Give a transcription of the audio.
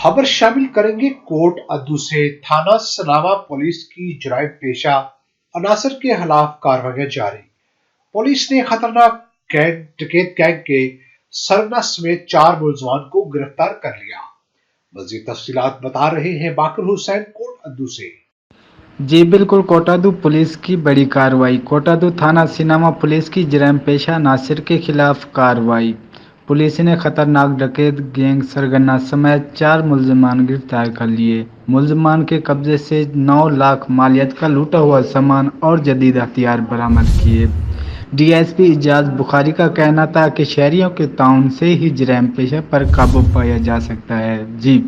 खबर शामिल करेंगे कोट अद्दू से। थाना सनामा पुलिस की जराइम पेशा अनासर के खिलाफ कार्रवाई जारी। पुलिस ने खतरनाक डकैत गैंग के सरगना समेत 4 मुलजमान को गिरफ्तार कर लिया। मजीद तफसीलात बता रहे हैं बाकर हुसैन कोट अद्दू से। जी बिल्कुल, कोटादू पुलिस की बड़ी कार्रवाई। कोटादू थाना सिनामा पुलिस की जराइम पेशा नासिर के खिलाफ कार्रवाई। पुलिस ने खतरनाक डकैत गैंग सरगना समेत 4 मुलजमान गिरफ्तार कर लिए। मुलजमान के कब्जे से 9 लाख मालियत का लूटा हुआ सामान और जदीद हथियार बरामद किए। डीएसपी इजाज बुखारी का कहना था कि शहरियों के ताउन से ही जराइम पेशा पर काबू पाया जा सकता है। जी।